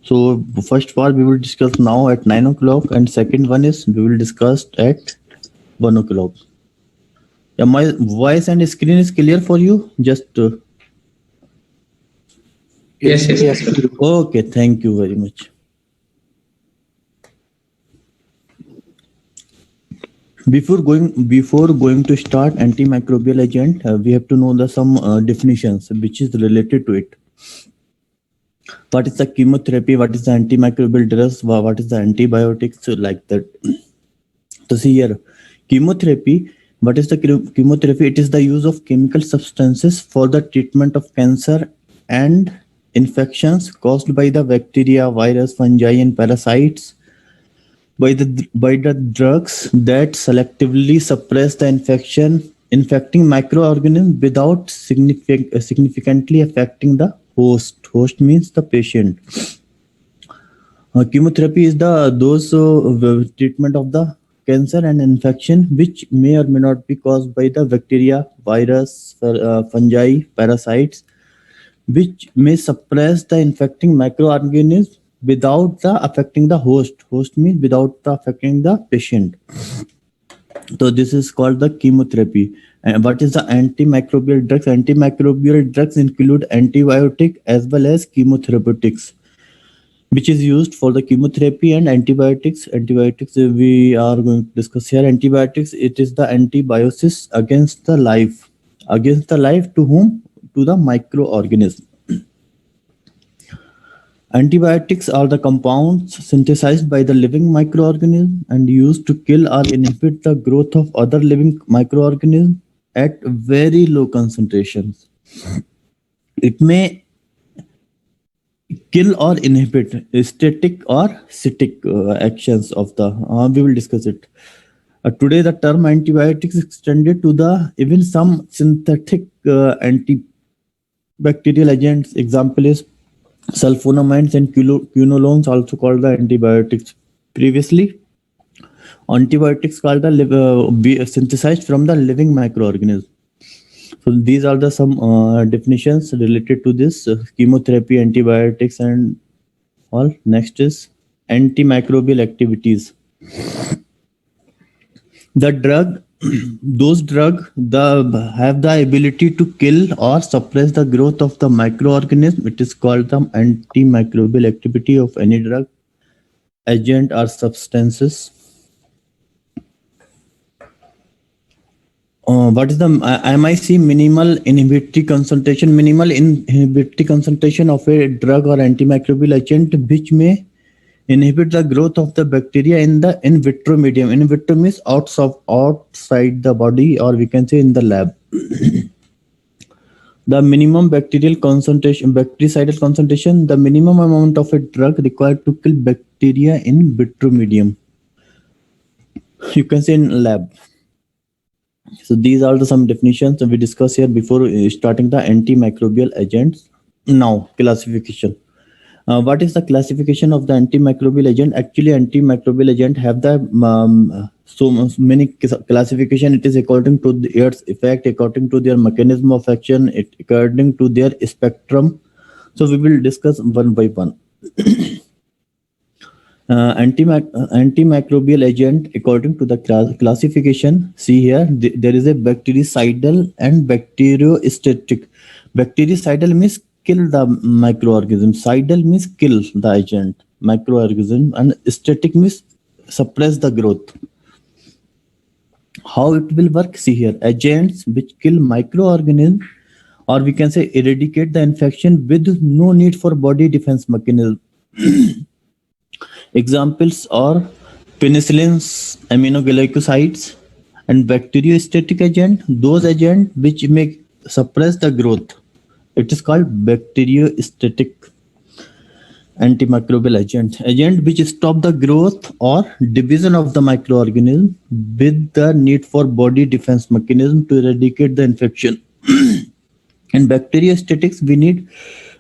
So first part we will discuss now at 9 o'clock, and second one is we will discuss at 1 o'clock. Yeah, my voice and screen is clear for you. Just Yes, yes. Yes, okay. Thank you very much. Before going to start antimicrobial agent, we have to know the some definitions which is related to it. What is the chemotherapy? What is the antimicrobial drugs? What is the antibiotics? So like that. So see here, chemotherapy. What is the chemotherapy? It is the use of chemical substances for the treatment of cancer and infections caused by the bacteria, virus, fungi, and parasites by the drugs that selectively suppress the infecting microorganism without significantly affecting the host. Host means the patient. Chemotherapy is the those treatment of the cancer and infection which may or may not be caused by the bacteria, virus, fungi, parasites, which may suppress the infecting microorganism without the affecting the host. Host means without the affecting the patient. So this is called the chemotherapy. And what is the antimicrobial drugs? Antimicrobial drugs include antibiotic as well as chemotherapeutics, which is used for the chemotherapy and antibiotics. Antibiotics we are going to discuss here. Antibiotics, it is the antibiosis against the life. Against the life to whom? To the microorganism. Antibiotics are the compounds synthesized by the living microorganism and used to kill or inhibit the growth of other living microorganisms at very low concentrations. It may kill or inhibit static or cytic actions of the. We will discuss it. Today, the term antibiotics is extended to the even some synthetic antibacterial agents. Example is sulfonamides and quinolones, also called the antibiotics. Previously, antibiotics called the synthesized from the living microorganism. So these are the some definitions related to this chemotherapy, antibiotics, and all. Next is antimicrobial activities. The drug, those drug the have the ability to kill or suppress the growth of the microorganism. It is called the antimicrobial activity of any drug, agent, or substances. What is the MIC? Minimal inhibitory concentration. Minimal inhibitory concentration of a drug or antimicrobial agent which may inhibit the growth of the bacteria in the in vitro medium. In vitro means outside the body, or we can say in the lab. The minimum bactericidal concentration, the minimum amount of a drug required to kill bacteria in vitro medium. You can say in lab. So these are the some definitions we discussed here before starting the antimicrobial agents. Now classification. What is the classification of the antimicrobial agent? Actually, antimicrobial agent have the so many classification. It is according to its effect, according to their mechanism of action, according to their spectrum. So we will discuss one by one. Antimicrobial agent according to the classification. See here, there is a bactericidal and bacteriostatic. Bactericidal means kill the microorganism. Cidal means kill the agent microorganism, and static means suppress the growth. How it will work? See here, agents which kill microorganism, or we can say eradicate the infection with no need for body defense mechanism. Examples are penicillins, aminoglycosides, and bacteriostatic agent. Those agents which may suppress the growth. It is called bacteriostatic antimicrobial agent. Agent which stop the growth or division of the microorganism with the need for body defense mechanism to eradicate the infection. In bacteriostatics, we need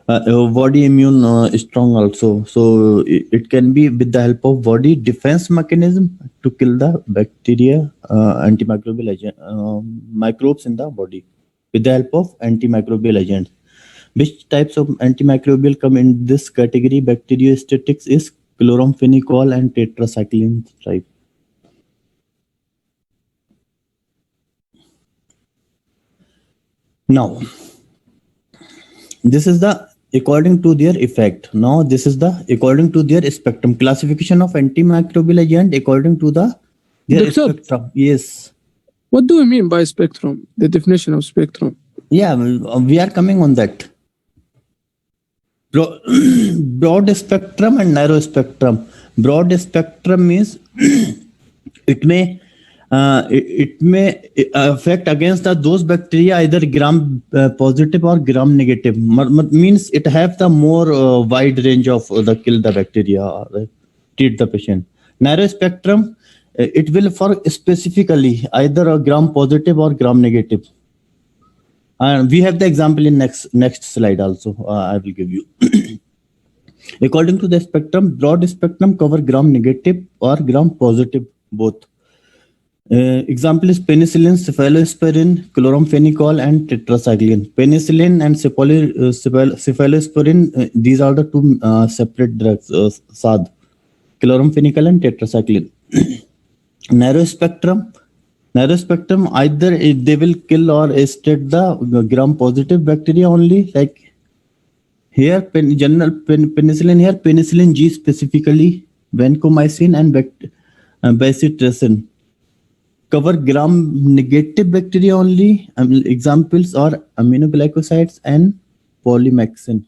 body immune strong also. So it can be with the help of body defense mechanism to kill the bacteria, antimicrobial agent, microbes in the body with the help of antimicrobial agents. Which types of antimicrobial come in this category? Bacteriostatics is chloramphenicol and tetracycline type. Now, this is the according to their effect. Now, this is the according to their spectrum classification of antimicrobial agent according to their Doctor, spectrum. Yes. what do you mean by spectrum? The definition of spectrum. Yeah, we are coming on that. Broad spectrum and narrow spectrum. Broad spectrum means it may it may affect against those bacteria either gram positive or gram negative. Means it have the more wide range of the kill the bacteria or treat the patient. Narrow spectrum, it will for specifically either a gram positive or gram negative. And we have the example in next slide also. I will give you. According to the spectrum, broad spectrum cover gram negative or gram positive both. Example is penicillin, cephalosporin, chloramphenicol, and tetracycline. Penicillin and cephalosporin, these are the two separate drugs, SAD, chloramphenicol and tetracycline. Narrow spectrum, either they will kill or state the gram positive bacteria only, like here penicillin, here penicillin G specifically, vancomycin and bacitracin cover gram negative bacteria only. Examples are aminoglycosides and polymyxin.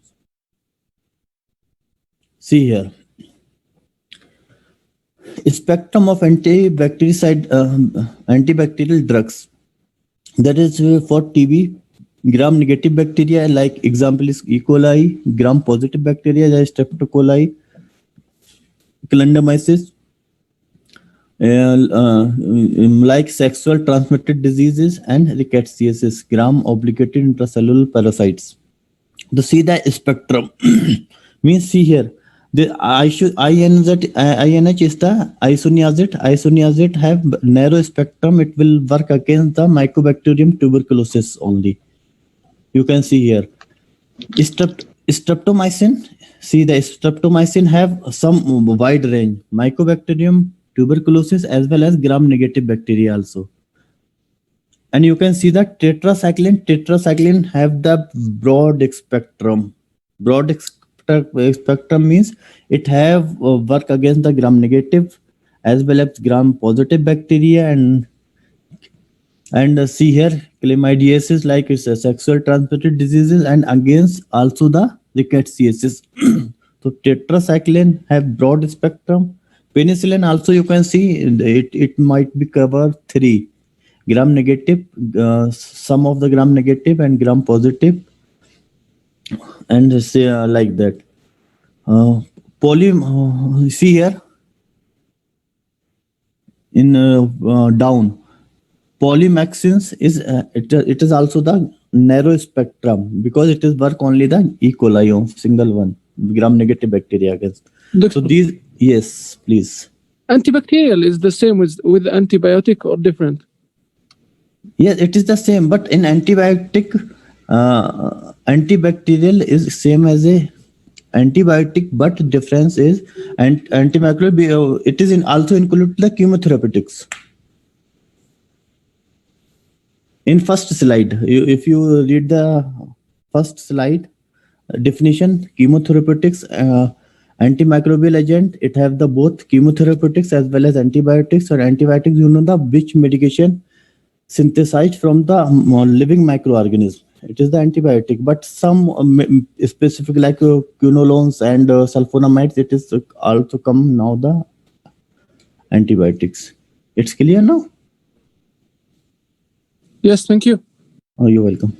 See here. Spectrum of antibacterial drugs. That is for TB, gram negative bacteria, like example is E. coli, gram positive bacteria, like streptocoli, clindamyces, like sexual transmitted diseases and rickettsiosis, gram obligated intracellular parasites. To see the spectrum means see here. The INH is the isoniazid. Isoniazid have narrow spectrum. It will work against the Mycobacterium tuberculosis only. You can see here. Streptomycin. See the streptomycin have some wide range. Mycobacterium tuberculosis as well as gram negative bacteria also. And you can see that tetracycline have the broad spectrum. Broad spectrum means it have work against the gram negative as well as gram positive bacteria, and see here chlamydiasis, like it's a sexual transmitted diseases, and against also the rickettsiosis. So tetracycline have broad spectrum. Penicillin also you can see it might be cover 3 gram negative, some of the gram negative and gram positive, and say like that. See here in down, polymyxins is it is also the narrow spectrum because it is work only the E. coli of single one gram negative bacteria against. So these, yes, please. Antibacterial is the same with antibiotic or different? Yes, it is the same, but in antibiotic, antibacterial is same as a antibiotic, but difference is antimicrobial. It is also include the chemotherapeutics. In first slide, if you read the first slide definition, chemotherapeutics, antimicrobial agent, it have the both chemotherapeutics as well as antibiotics. Or antibiotics, you know the which medication synthesized from the living microorganism. It is the antibiotic, but some specific like quinolones and sulfonamides, it is also come now the antibiotics. It's clear now? Yes, thank you. Oh, you're welcome.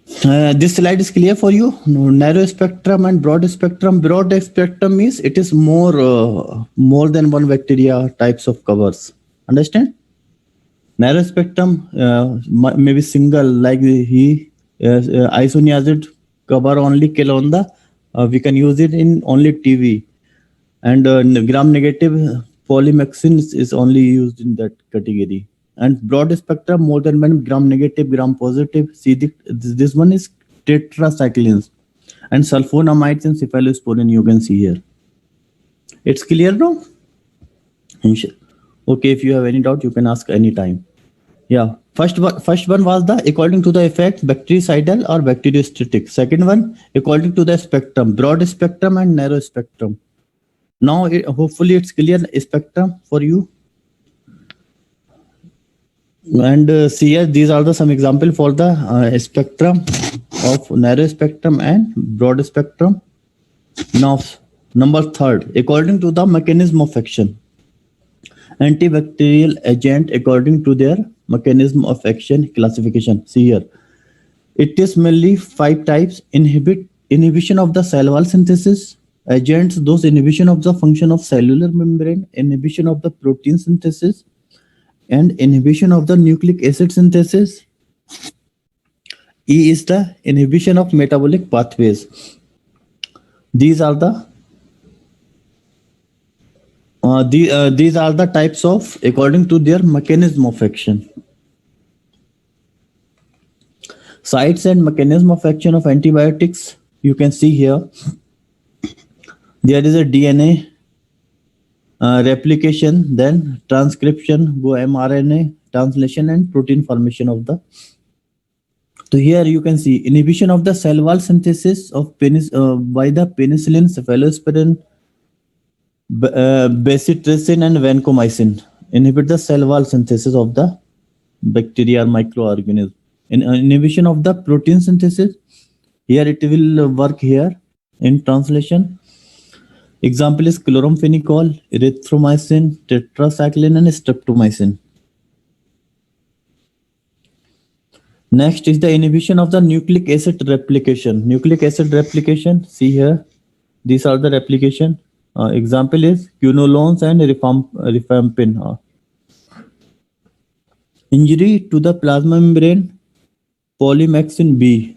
This slide is clear for you. Narrow spectrum and broad spectrum. Broad spectrum means it is more than one bacteria types of covers. Understand? Narrow spectrum maybe single, like isoniazid cover only kill on the we can use it in only TB, and gram negative polymyxin is only used in that category. And broad spectrum, more than 1 gram negative, gram positive. See, this one is tetracyclines and sulfonamides and cephalosporin you can see here. It's clear now? Okay, if you have any doubt, you can ask anytime. Yeah, first one was the according to the effect bactericidal or bacteriostatic. Second one according to the spectrum, broad spectrum and narrow spectrum. Now hopefully it's clear spectrum for you. And see here, these are the some example for the spectrum of narrow spectrum and broad spectrum. Now, number third, according to the mechanism of action, antibacterial agent according to their mechanism of action classification. See here, it is mainly 5 types: inhibition of the cell wall synthesis agents, those inhibition of the function of cellular membrane, inhibition of the protein synthesis, and inhibition of the nucleic acid synthesis. E is the inhibition of metabolic pathways. These are the types of according to their mechanism of action. Sites and mechanism of action of antibiotics. You can see here. There is a DNA replication, then transcription, go mRNA, translation, and protein formation of the. So here you can see inhibition of the cell wall synthesis of by the penicillin, cephalosporin, bacitracin, and vancomycin. Inhibit the cell wall synthesis of the bacteria or microorganism. Inhibition of the protein synthesis. Here it will work here in translation. Example is chloramphenicol, erythromycin, tetracycline, and streptomycin. Next is the inhibition of the nucleic acid replication. Nucleic acid replication, see here, these are the replication. Example is quinolones and rifampin. Injury to the plasma membrane, polymyxin B.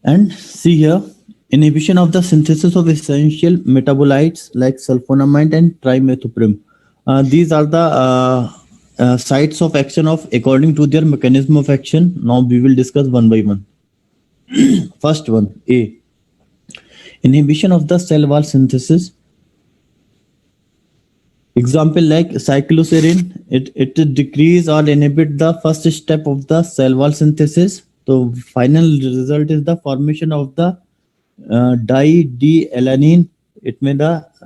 And see here, inhibition of the synthesis of essential metabolites like sulfonamide and trimethoprim. These are the sites of action of according to their mechanism of action. Now we will discuss one by one. First one, A. Inhibition of the cell wall synthesis. Example like cycloserine, it decrease or inhibit the first step of the cell wall synthesis. So final result is the formation of the di-D-alanine. It may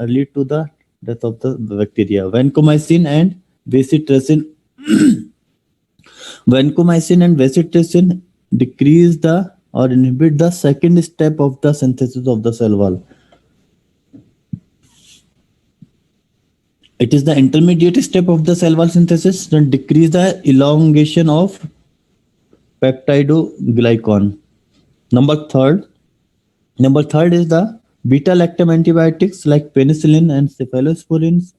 lead to the death of the bacteria. Vancomycin and bacitracin. Vancomycin and bacitracin decrease the or inhibit the second step of the synthesis of the cell wall. It is the intermediate step of the cell wall synthesis that decrease the elongation of peptidoglycan. Number third is the beta-lactam antibiotics like penicillin and cephalosporins.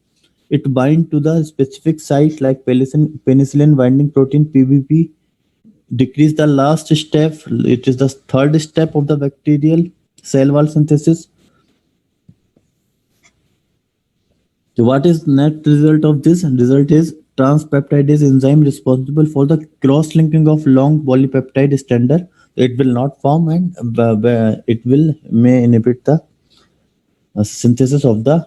It bind to the specific site like penicillin binding protein PBP. Decrease the last step. It is the third step of the bacterial cell wall synthesis. So what is net result of this? Result is transpeptidase enzyme responsible for the cross-linking of long polypeptide strand. It will not form and it will may inhibit the synthesis of the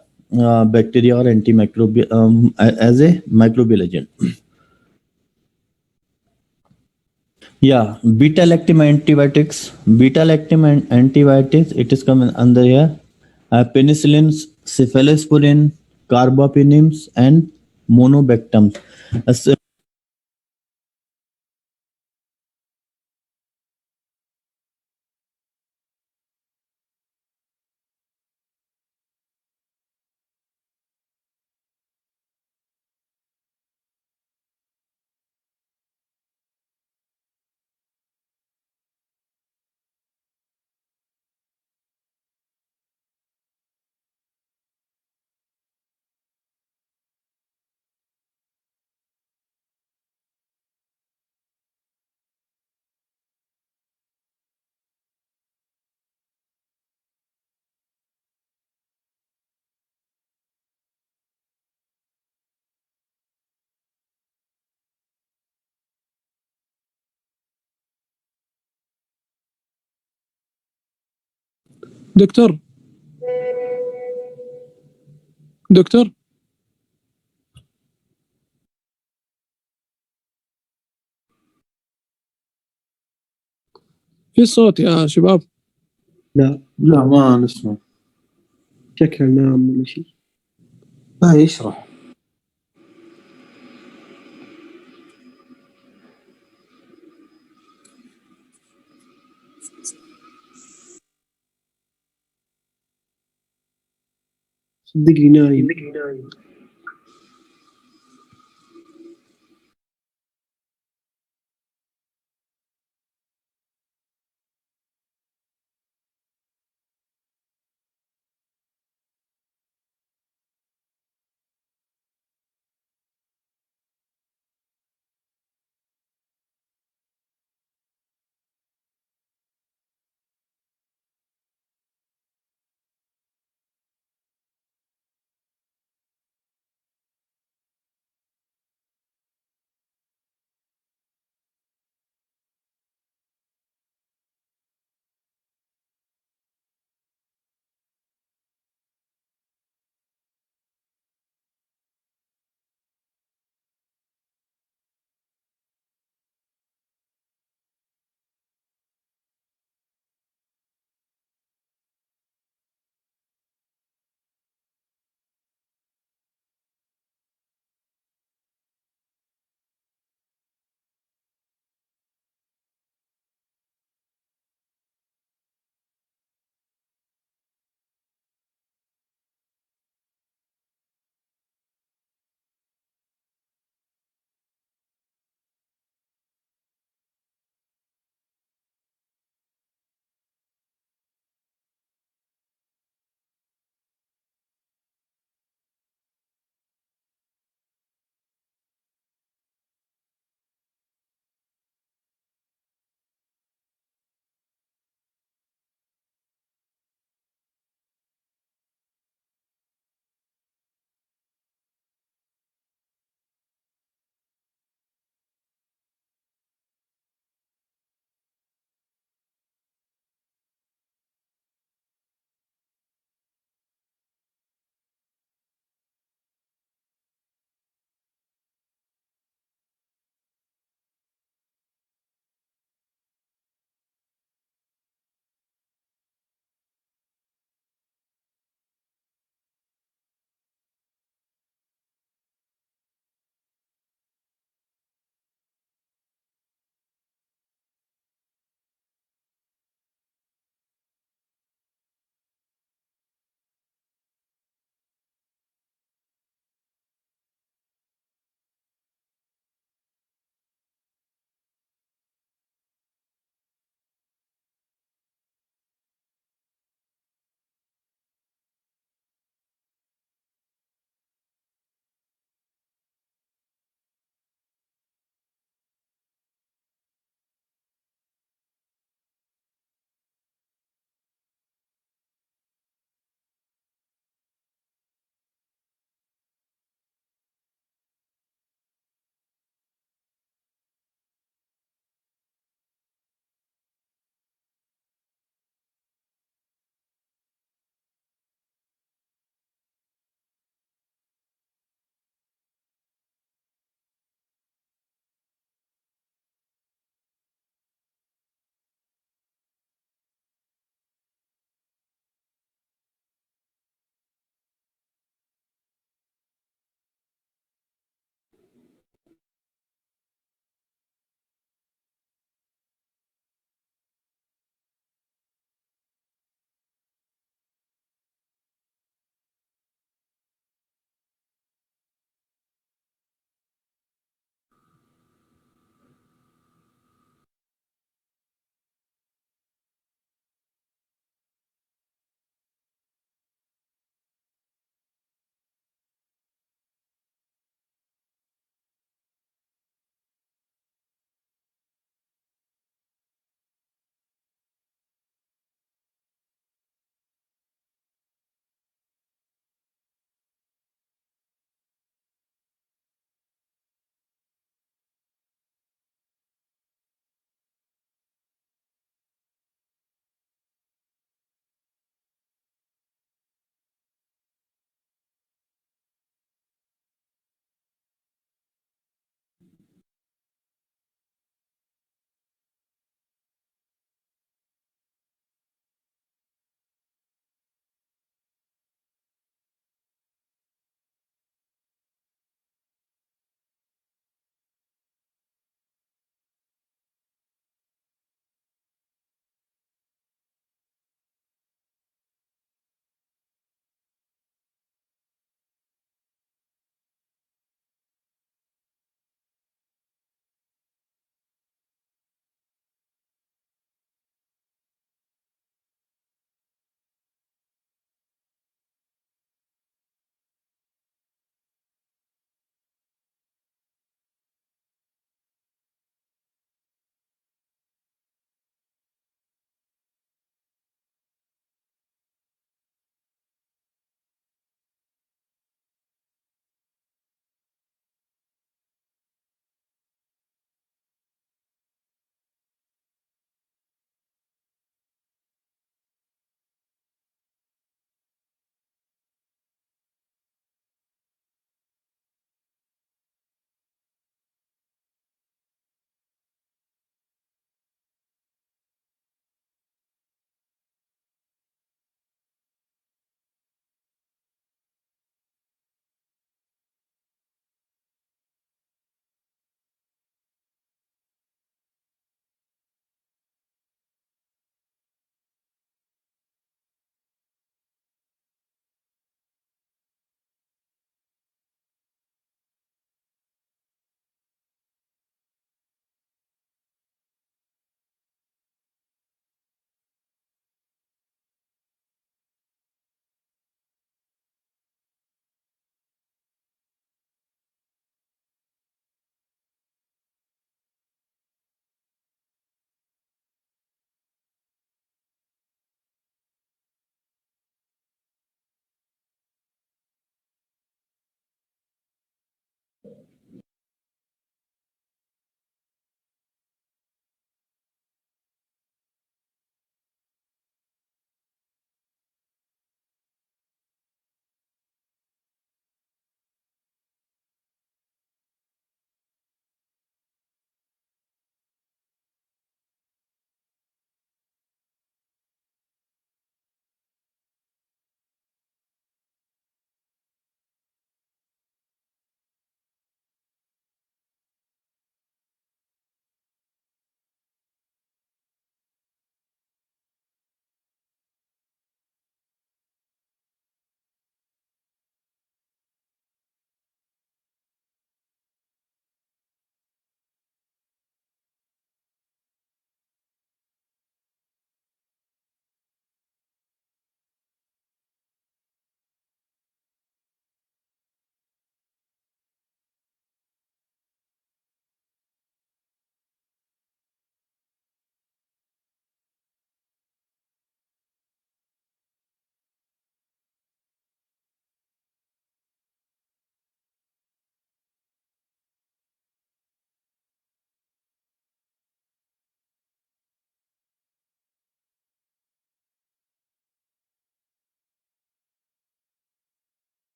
bacteria or antimicrobial as a microbial agent. Yeah, beta-lactam antibiotics. Beta-lactam antibiotics. It is coming under here. Penicillins, cephalosporin, carbapinims, and monobactam. دكتور دكتور في صوت يا شباب. لا لا ما نسمع. شكله نام ولا شيء. لا يشرح. صدقني نايم.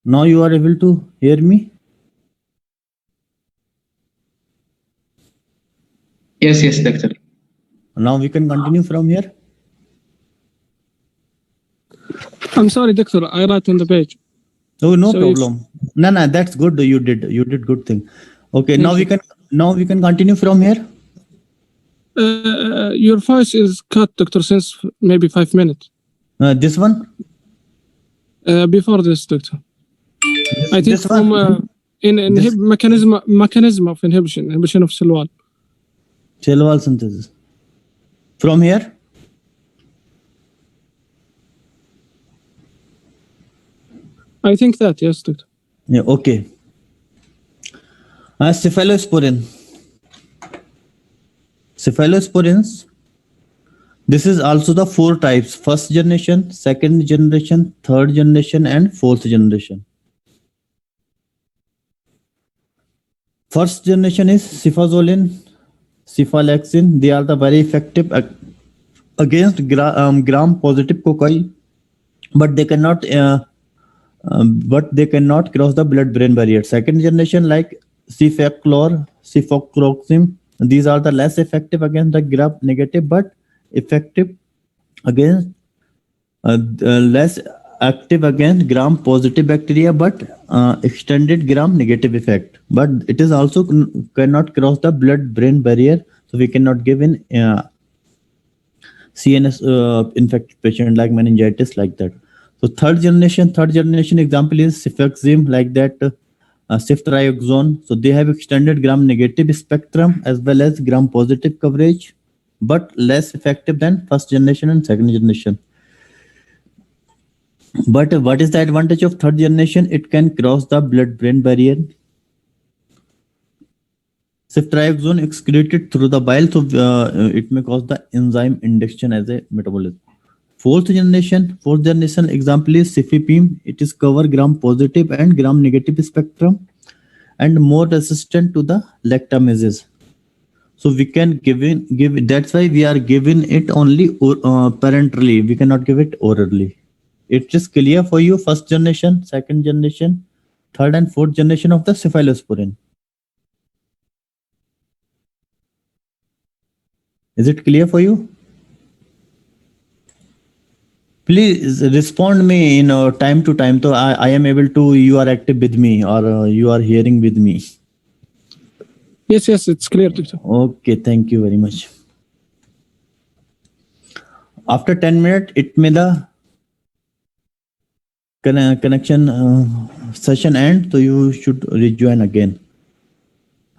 Now you are able to hear me? Yes, doctor. Now we can continue from here. I'm sorry, doctor. I write on the page. Oh, no So problem. No, that's good. You did good thing. Okay, Thank now you. we can continue from here. Your voice is cut, doctor, since maybe 5 minutes. This one. Before this, doctor. I think This one. from This- mechanism of inhibition of cell wall. Cell wall synthesis. From here. I think that, yes, doctor. Yeah, okay. Cephalosporin. Cephalosporins. This is also the 4 types: first generation, second generation, third generation, and fourth generation. First generation is cefazolin, cephalexin. They are the very effective against gram-positive cocci, but they cannot cross the blood-brain barrier. Second generation, like cefaclor, cefoxime, these are the less effective against the gram-negative, but effective against less active against gram-positive bacteria, but extended gram-negative effect. But it is also cannot cross the blood-brain barrier, so we cannot give in CNS infected patient like meningitis, like that. So third generation example is cefoxime, like that. Ceftriaxone. So they have extended gram-negative spectrum as well as gram-positive coverage, but less effective than first generation and second generation. But what is the advantage of third generation? It can cross the blood-brain barrier. Ceftriaxone excreted through the bile, so it may cause the enzyme induction as a metabolism. Fourth generation example is cefepime. It is cover gram-positive and gram-negative spectrum and more resistant to the lactamases. So we can give. That's why we are giving it only parenterally. We cannot give it orally. It is clear for you: first generation, second generation, third and fourth generation of the cephalosporin. Is it clear for you? Please respond me in time to time, so I am able to. You are active with me, or you are hearing with me. Yes, it's clear, doctor. Okay, thank you very much. After 10 minutes, it may the connection session end, so you should rejoin again.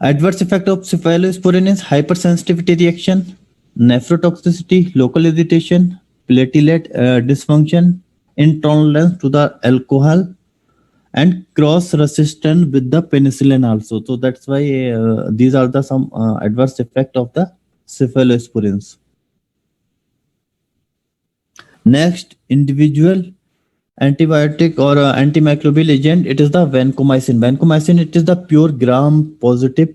Adverse effect of cephalosporin is hypersensitivity reaction, nephrotoxicity, local irritation, platelet dysfunction, intolerance to the alcohol, and cross resistance with the penicillin also. So that's why these are the some adverse effect of the cephalosporins. Next, individual antibiotic or antimicrobial agent. It is the vancomycin. Vancomycin, it is the pure gram-positive.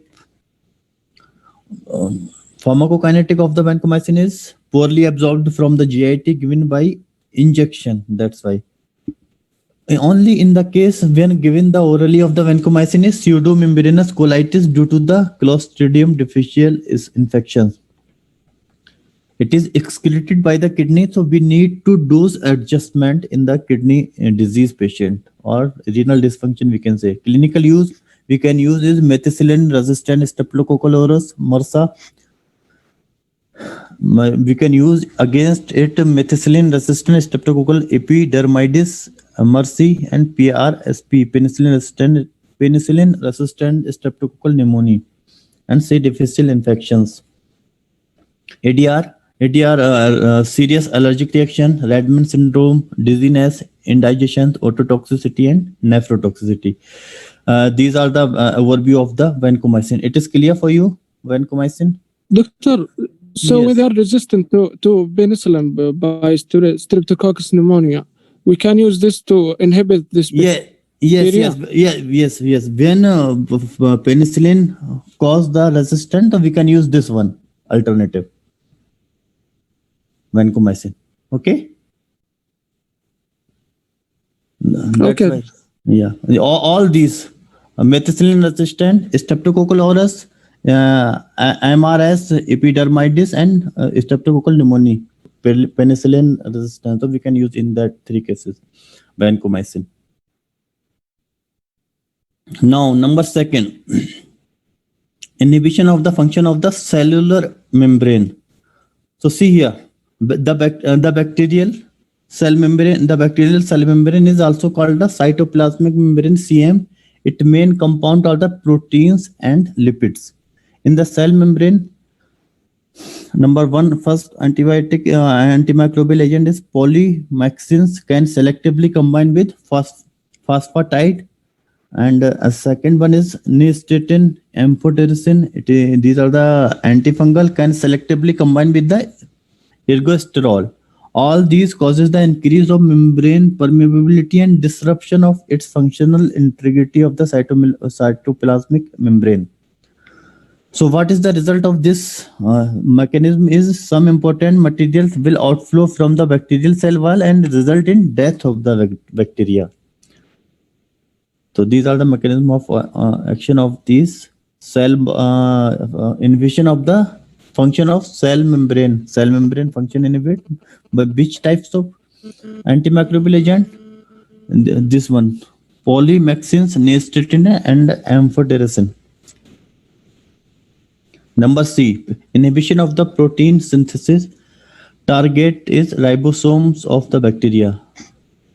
Pharmacokinetic of the vancomycin is poorly absorbed from the GIT given by injection. That's why. Only in the case when given the orally of the vancomycin is pseudomembranous colitis due to the Clostridium difficile infections. It is excreted by the kidney, so we need to dose adjustment in the kidney disease patient or renal dysfunction, we can say. Clinical use we can use is methicillin resistant Staphylococcus aureus, MRSA. We can use against it methicillin resistant Streptococcus epidermidis, MRSA, and PRSP, penicillin resistant Streptococcal pneumoniae, and C. difficile infections. ADR, serious allergic reaction, Redmond syndrome, dizziness, indigestion, ototoxicity, and nephrotoxicity. These are the overview of the vancomycin. It is clear for you, vancomycin? Doctor, so Yes. we are resistant to penicillin by Streptococcus pneumonia. We can use this to inhibit this. Yes. When penicillin cause the resistance, we can use this one alternative, vancomycin. Okay. That's Okay. why. Yeah, all these methicillin resistant, Streptococcal aureus, MRS, epidermidis, and Streptococcal pneumoniae, penicillin resistant. So we can use in that 3 cases, vancomycin. Now, number second, inhibition of the function of the cellular membrane. So see here, the bacterial cell membrane is also called the cytoplasmic membrane (CM). Its main compound are the proteins and lipids. In the cell membrane, number one, first antimicrobial agent is polymyxins, can selectively combine with phosphatide, and a second one is nystatin, amphotericin. These are the antifungal, can selectively combine with the ergosterol. All these causes the increase of membrane permeability and disruption of its functional integrity of the cytoplasmic membrane. So what is the result of this mechanism is some important materials will outflow from the bacterial cell wall and result in death of the bacteria. So these are the mechanism of action of these cell inhibition of the function of cell membrane. Cell membrane function inhibit by which types of antimicrobial agent? This one, polymyxins, nystatin, and amphotericin. Number C, inhibition of the protein synthesis. Target is ribosomes of the bacteria.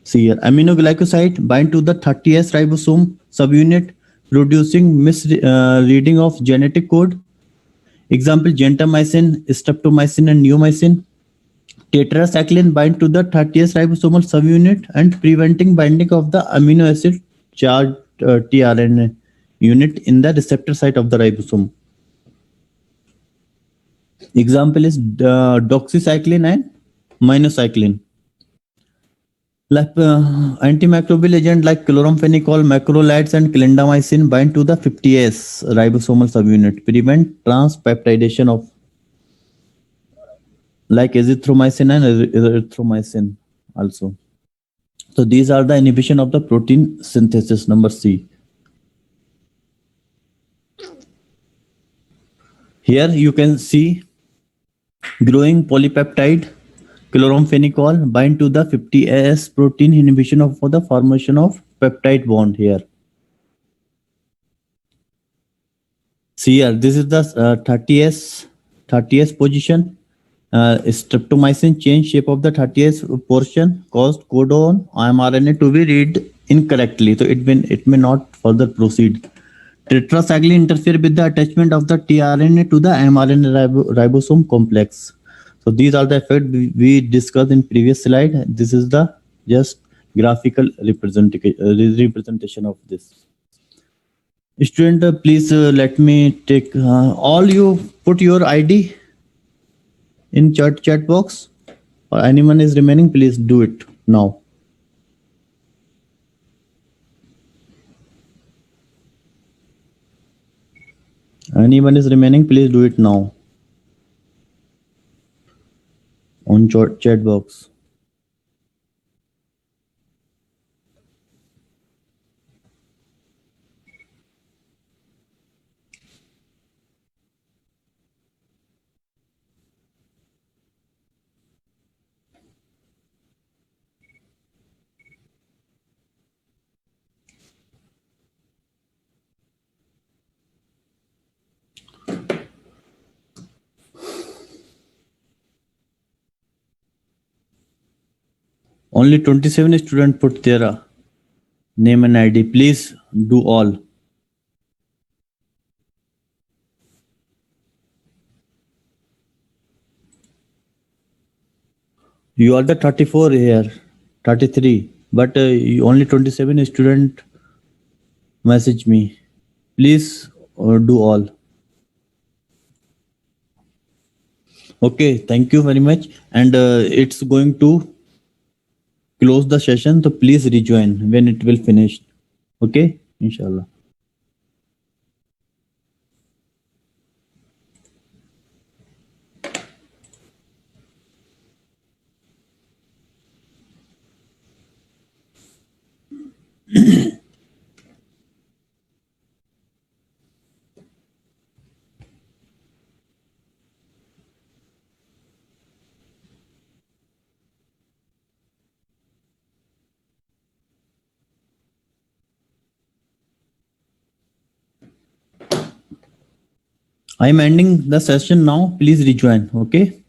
See here, aminoglycoside bind to the 30S ribosome subunit, producing misreading of genetic code. Example, gentamicin, streptomycin, and neomycin. Tetracycline bind to the 30S ribosomal subunit and preventing binding of the amino acid charged tRNA unit in the receptor site of the ribosome. Example is doxycycline and minocycline. Like antimicrobial agent like chloramphenicol, macrolides, and clindamycin bind to the 50S ribosomal subunit, prevent transpeptidation of like azithromycin and erythromycin also. So these are the inhibition of the protein synthesis, number C. Here you can see growing polypeptide chloramphenicol bind to the 50S protein inhibition for the formation of peptide bond here. See here, this is the 30S position. Streptomycin change shape of the 30S portion caused codon mRNA to be read incorrectly, so it may not further proceed. Tetracycline interfere with the attachment of the tRNA to the mRNA ribosome complex. So these are the effects we discussed in previous slide. This is the just graphical representation of this. Student, please let me take all you put your ID in chat box, or anyone is remaining, please do it now. Anyone is remaining, please do it now on chat box. Only 27 students put their name and ID. Please do all. You are the 34 here, 33, but only 27 student message me. Please do all. Okay, thank you very much. And it's going to close the session, so please rejoin when it will finish. Okay, inshallah. I am ending the session now. Please rejoin. Okay.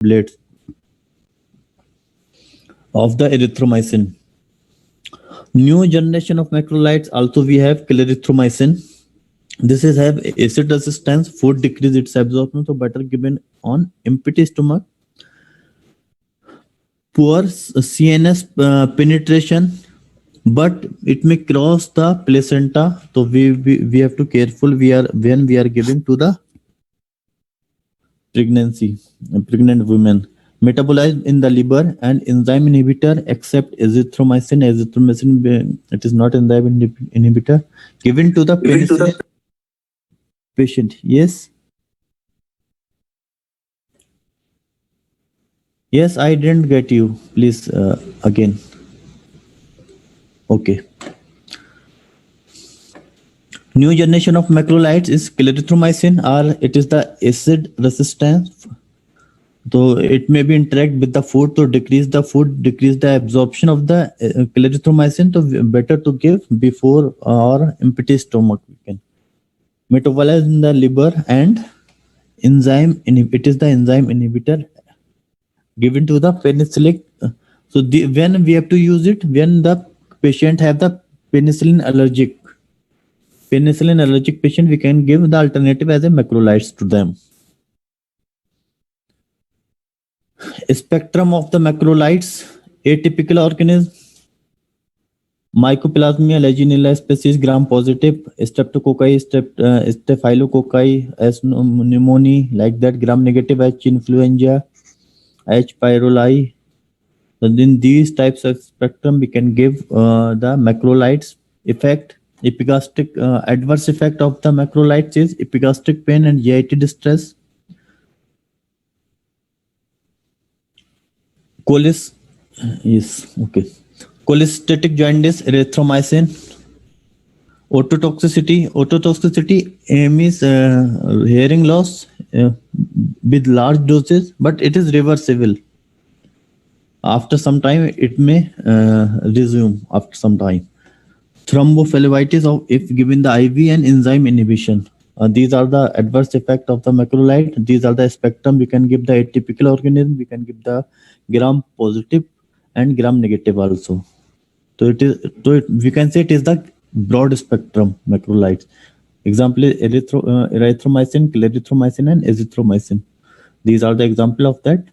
Blades of the erythromycin. New generation of macrolides. Also, we have clarithromycin. This is have acid resistance. Food decrease its absorption, so better given on empty stomach. Poor CNS penetration, but it may cross the placenta. So we have to careful when we are giving to the pregnant women. Metabolized in the liver and enzyme inhibitor except azithromycin. It is not enzyme inhibitor. Given to the penicillin patient. Yes. Yes, I didn't get you. Please again. Okay. New generation of macrolides is clarithromycin, or it is the acid resistance. So it may be interact with the food to decrease the absorption of the clarithromycin. So better to give before or empty stomach. We can metabolize in the liver and enzyme. It is the enzyme inhibitor given to the penicillin. So when we have to use it, when the patient have the penicillin allergic patient, we can give the alternative as a macrolides to them. Spectrum of the macrolides: atypical organism, Mycoplasma legionella species gram positive, Streptococci, Staphylococci, S. pneumoniae, like that, gram negative, H. influenza, H. pylori. So in these types of spectrum, we can give the macrolides. Effect: epigastric adverse effect of the macrolides is epigastric pain and GIT distress. Cholestatic jaundice, erythromycin. Ototoxicity means hearing loss with large doses, but it is reversible. After some time, it may resume after some time. Thrombophlebitis if given the IV and enzyme inhibition. These are the adverse effect of the macrolide. These are the spectrum. We can give the atypical organism. We can give the gram positive and gram negative also. So we can say it is the broad spectrum macrolides. Example is erythromycin, clarithromycin, and azithromycin. These are the example of that.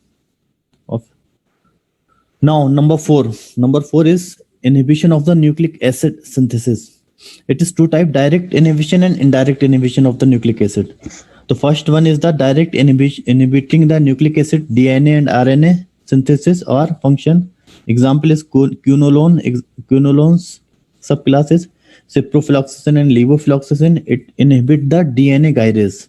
Now, number four. Number four is inhibition of the nucleic acid synthesis. It is two type: direct inhibition and indirect inhibition of the nucleic acid. The first one is the direct inhibiting the nucleic acid DNA and RNA synthesis or function. Example is quinolones subclasses ciprofloxacin and levofloxacin. It inhibit the DNA gyrase.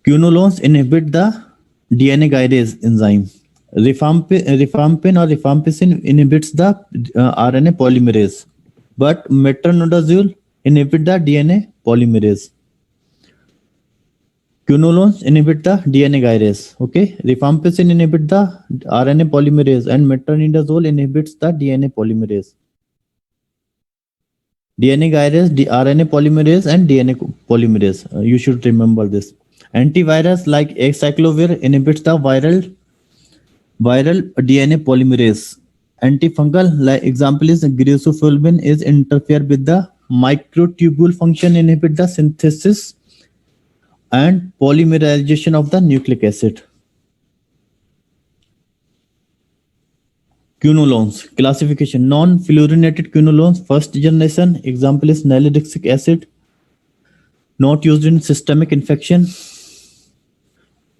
Quinolones inhibit the DNA gyrase enzyme. Rifampin or rifampicin inhibits the RNA polymerase, but metronidazole inhibit the DNA polymerase. Quinolones inhibit the DNA gyrase. Okay, rifampicin inhibit the RNA polymerase, and metronidazole inhibits the DNA polymerase. DNA gyrase, RNA polymerase, and DNA polymerase. You should remember this. Antivirus like acyclovir inhibits the viral DNA polymerase. Antifungal, like example is greasephulvin, is interfere with the microtubule function, inhibit the synthesis and polymerization of the nucleic acid. Quinolones classification: non-fluorinated quinolones, first generation. Example is nalidixic acid, not used in systemic infection.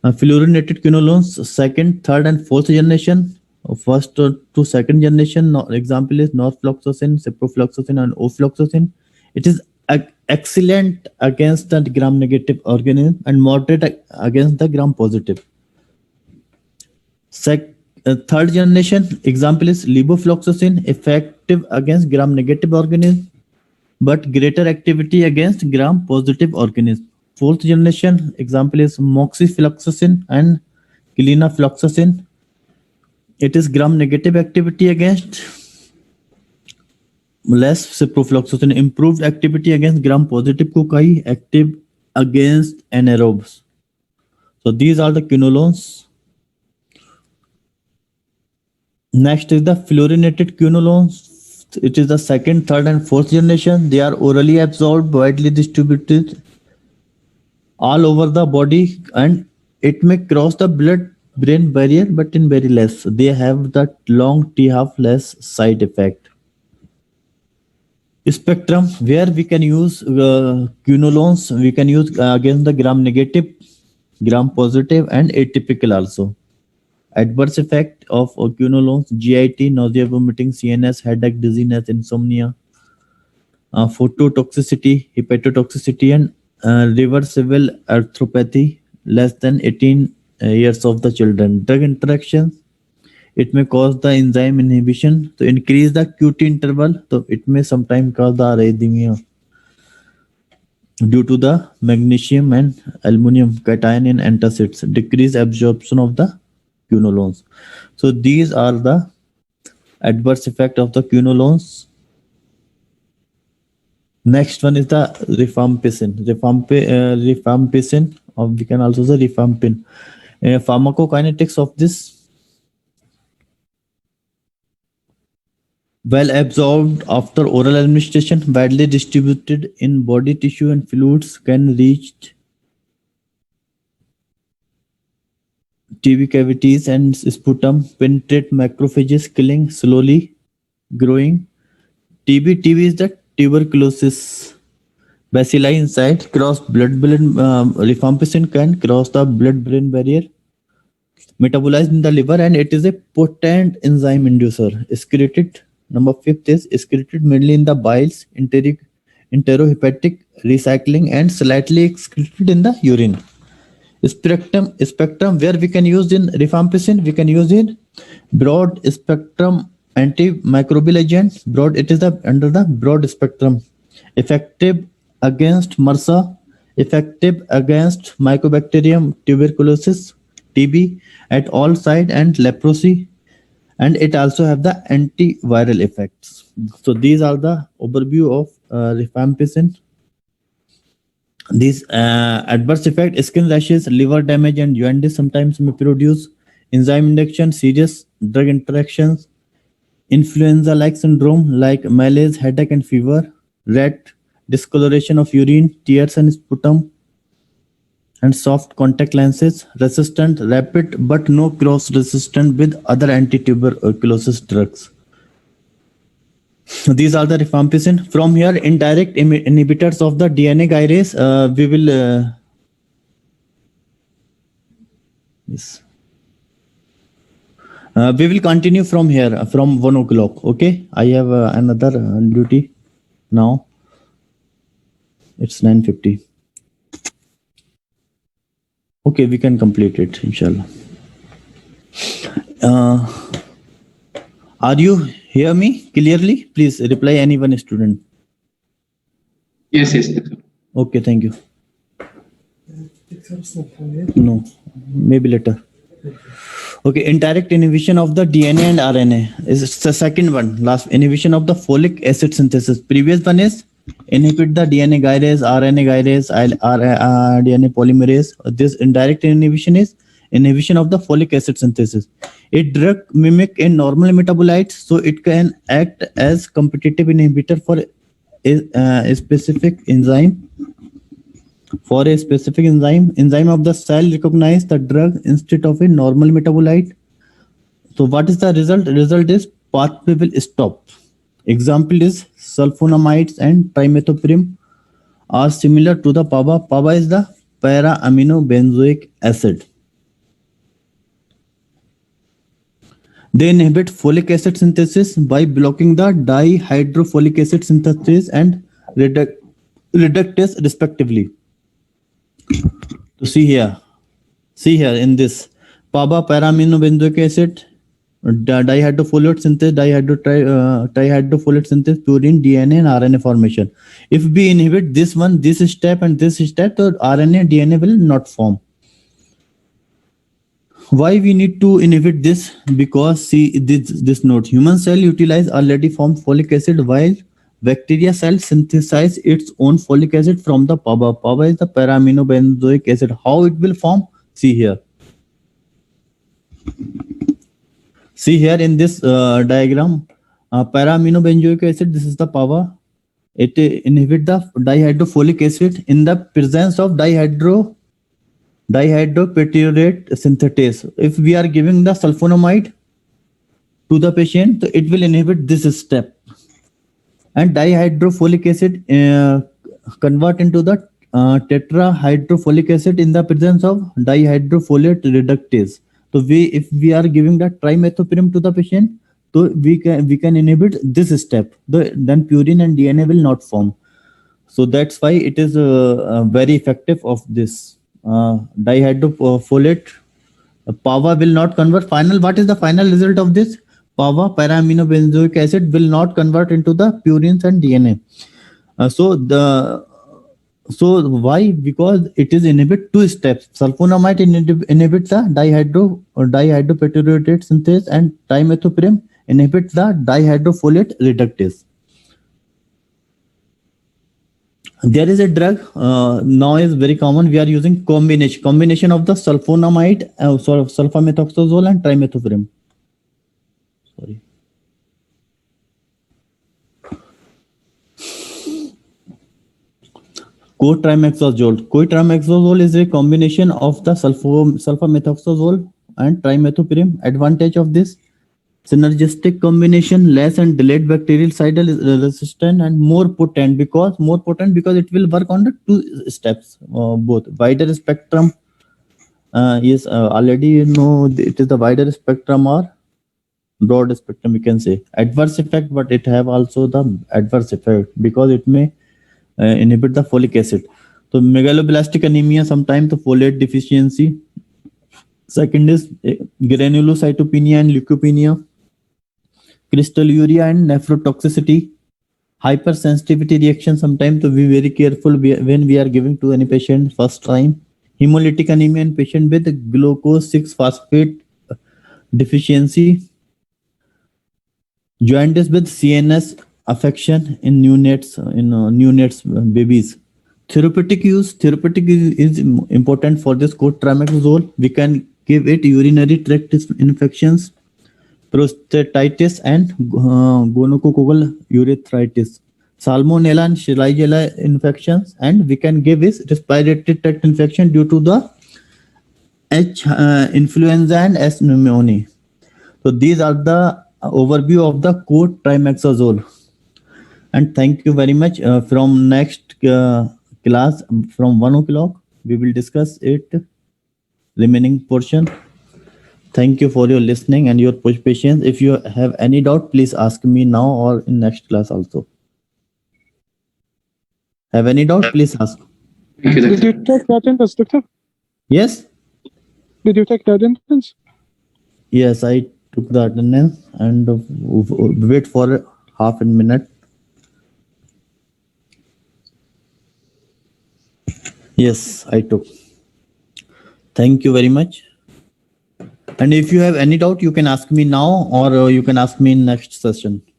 Fluorinated quinolones, second, third, and fourth generation. First to second generation. Example is norfloxacin, ciprofloxacin, and ofloxacin. It is excellent against the gram-negative organism and moderate against the gram-positive. Third generation, example is levofloxacin, effective against gram-negative organism, but greater activity against gram-positive organism. Fourth generation, example is moxifloxacin and kelenafloxacin. It is gram-negative activity against less ciprofloxacin, improved activity against gram-positive cocci, active against anaerobes. So these are the quinolones. Next is the fluorinated quinolones. It is the second, third, and fourth generation. They are orally absorbed, widely distributed all over the body, and it may cross the blood-brain barrier, but in very less. They have that long T-half less side effect. Spectrum, where we can use quinolones, we can use against the gram-negative, gram-positive, and atypical also. Adverse effect of quinolones: GIT, nausea, vomiting, CNS, headache, dizziness, insomnia, phototoxicity, hepatotoxicity, and reversible arthropathy less than 18 years of the children. Drug interactions, it may cause the enzyme inhibition to increase the QT interval, so it may sometimes cause the arrhythmia due to the magnesium and aluminum cation in antacids, decrease absorption of the quinolones. So these are the adverse effect of the quinolones. Next one is the rifampicin. Rifampicin, or we can also say rifampin. Pharmacokinetics of this: well absorbed after oral administration, widely distributed in body tissue and fluids, can reach TB cavities and sputum, penetrate macrophages, killing slowly growing TB. TB is the tuberculosis bacilli inside, cross blood-brain. Rifampicin can cross the blood-brain barrier, metabolized in the liver, and it is a potent enzyme inducer. Excreted. Number fifth is excreted mainly in the biles, enterohepatic recycling, and slightly excreted in the urine. Spectrum, where we can use in rifampicin, we can use in broad spectrum antimicrobial agent. Broad, it is the under the broad spectrum, effective against MRSA, effective against Mycobacterium tuberculosis, TB at all side, and leprosy, and it also have the antiviral effects. So these are the overview of rifampicin. These adverse effect: skin rashes, liver damage, and jaundice sometimes may produce. Enzyme induction, serious drug interactions, influenza-like syndrome like malaise, headache, and fever, red discoloration of urine, tears, and sputum, and soft contact lenses, resistant, rapid, but no cross-resistant with other anti-tuberculosis drugs. These are the rifampicin. From here, indirect inhibitors of the DNA gyrase. We will yes. We will continue from here from 1 o'clock. Okay, I have another duty now. It's 9:50. Okay, we can complete it, inshallah. Are you hear me clearly? Please reply anyone student. Yes, yes, Doctor. Okay, thank you. No, maybe later. Okay, indirect inhibition of the DNA and RNA is the second one. Last, inhibition of the folic acid synthesis. Previous one is inhibit the DNA gyrase, RNA gyrase, DNA polymerase. This indirect inhibition is inhibition of the folic acid synthesis. A drug mimic a normal metabolite, so it can act as competitive inhibitor for a specific enzyme. For a specific enzyme of the cell recognize the drug instead of a normal metabolite. So what is the result? Result is pathway will stop. Example is sulfonamides and trimethoprim are similar to the PABA. PABA is the para-aminobenzoic acid. They inhibit folic acid synthesis by blocking the dihydrofolic acid synthesis and reductase respectively. So see here in this PABA, para-aminobenzoic acid, dihydrofolate synthesis, trihydrofolate synthesis, purine, DNA and RNA formation. If we inhibit this one, this step and this step, the RNA, DNA will not form. Why we need to inhibit this? Because see this note, human cell utilize already formed folic acid while bacteria cell synthesize its own folic acid from the PABA. PABA is the para-aminobenzoic acid. How it will form? See here. See here in this diagram, para-aminobenzoic acid, this is the PABA. It inhibit the dihydrofolic acid in the presence of dihydropyridate synthetase. If we are giving the sulfonamide to the patient, it will inhibit this step. And dihydrofolic acid convert into the tetrahydrofolic acid in the presence of dihydrofolate reductase. So if we are giving the trimethoprim to the patient, so we can inhibit this step. Then purine and DNA will not form. So that's why it is very effective of this dihydrofolate. PABA will not convert. What is the final result of this? PABA, para-aminobenzoic acid, will not convert into the purines and DNA. So why? Because it is inhibit two steps. Sulfonamide inhibits the dihydropyridate synthesis and trimethoprim inhibits the dihydrofolate reductase. There is a drug now is very common. We are using combination of the sulfonamide, sulfamethoxazole and trimethoprim. Sorry. Cotrimoxazole is a combination of the sulfamethoxazole and trimethoprim. Advantage of this: synergistic combination, less and delayed bactericidal resistance, and more potent because it will work on the two steps, both wider spectrum. Yes, already you know it is the wider spectrum or broad spectrum, we can say. Adverse effect, but it have also the adverse effect because it may inhibit the folic acid. So megaloblastic anemia, sometimes the folate deficiency. Second is granulocytopenia and leukopenia, crystalluria and nephrotoxicity, hypersensitivity reaction. Sometimes to be very careful when we are giving to any patient first time. Hemolytic anemia in patient with glucose 6-phosphate deficiency. Jaundice with CNS affection in neonates babies. Therapeutic use. Therapeutic is important for this cotrimoxazole. We can give it urinary tract infections, prostatitis and gonococcal urethritis. Salmonella and Shigella infections, and we can give is respiratory tract infection due to the H influenza and S pneumonia. So these are the overview of the code trimexazole. And thank you very much. From next class, from 1 o'clock, we will discuss it remaining portion. Thank you for your listening and your patience. If you have any doubt, please ask me now or in next class also. Have any doubt? Please ask. Thank you, Did Doctor. you take the attendance, Doctor? Yes? Did you take the attendance? Yes, I took the attendance and wait for half a minute. Yes, I took. Thank you very much. And if you have any doubt, you can ask me now or you can ask me in next session.